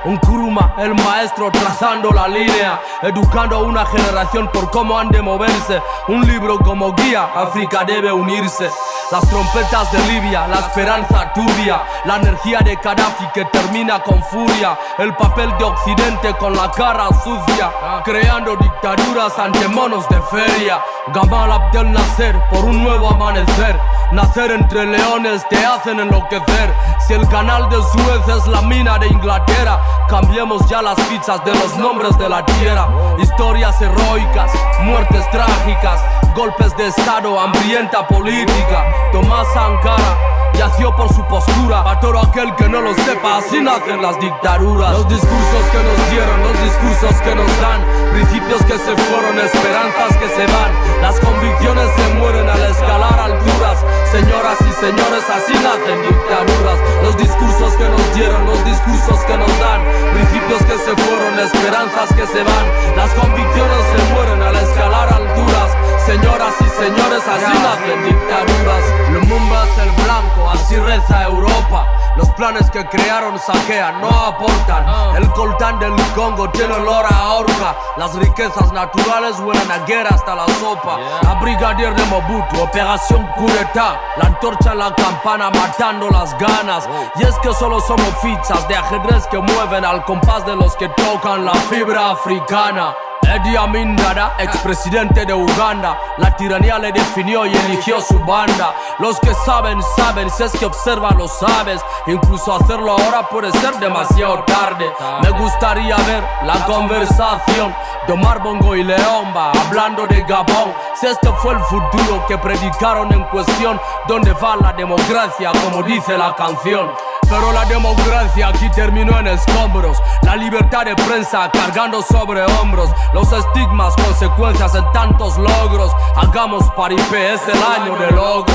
Un Nkrumah, el maestro trazando la línea, educando a una generación por cómo han de moverse. Un libro como guía, África debe unirse. Las trompetas de Libia, la esperanza turbia, la energía de Gaddafi que termina con furia, el papel de Occidente con la cara sucia, creando dictaduras ante monos de feria. Gamal Abdel Nasser por un nuevo amanecer. Nacer entre leones te hacen enloquecer. Si el canal de Suez es la mina de Inglaterra, cambiemos ya las fichas de los nombres de la tierra. Historias heroicas, muertes trágicas, golpes de estado, hambrienta política. Tomás Sankara yació por su postura. A todo aquel que no lo sepa, así nacen las dictaduras. Los discursos que nos dieron, los discursos que nos dan, principios que se fueron, esperanzas que se van. Las convicciones se mueren al escalar alturas. Señoras y señores, así nacen dictaduras. Los discursos que nos dieron, los discursos que nos dan, principios que se fueron, esperanzas que se van. Las convicciones se mueren al escalar alturas. Señoras y señores, así nacen dictaduras. Lumumba es el blanco, así reza Europa. Los planes que crearon saquean, no aportan. El coltán del Congo tiene olor a horca. Las riquezas naturales huelen a guerra hasta la sopa. A brigadier de Mobutu, operación coup d'etat. La antorcha en la campana matando las ganas. Y es que solo somos fichas de ajedrez que mueven al compás de los que tocan la fibra africana. Idi Amin Dada, expresidente de Uganda, la tiranía le definió y eligió su banda. Los que saben, saben, si es que observan lo sabes. Incluso hacerlo ahora puede ser demasiado tarde. Me gustaría ver la conversación de Omar Bongo y Leomba hablando de Gabón. Si este fue el futuro que predicaron en cuestión, ¿dónde va la democracia? Como dice la canción. Pero la democracia aquí terminó en escombros. La libertad de prensa cargando sobre hombros. Los estigmas, consecuencias de tantos logros. Hagamos paripé, es el año del logro.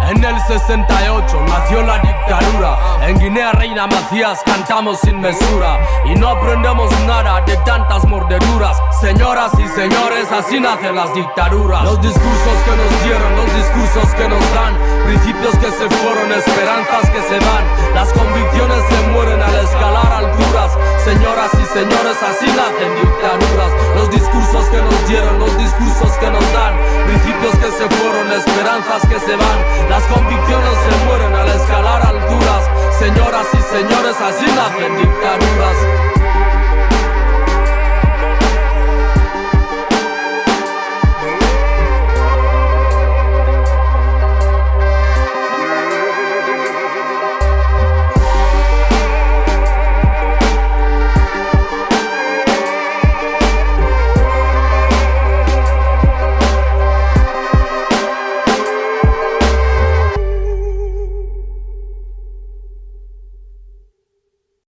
En el 68 nació la dictadura. En Guinea Reina Macías cantamos sin mesura. Y no aprendemos nada de tantas mordeduras. Señoras y señores, así nacen las dictaduras. Los discursos que nos dieron, los discursos que nos dan, principios que se fueron, esperanzas que se van. Las convicciones se mueren al escalar alturas. Señoras y señores, así nacen dictaduras. Los discursos que nos dieron, los discursos que nos dan, principios que se fueron, esperanzas que se van. Las convicciones se mueren al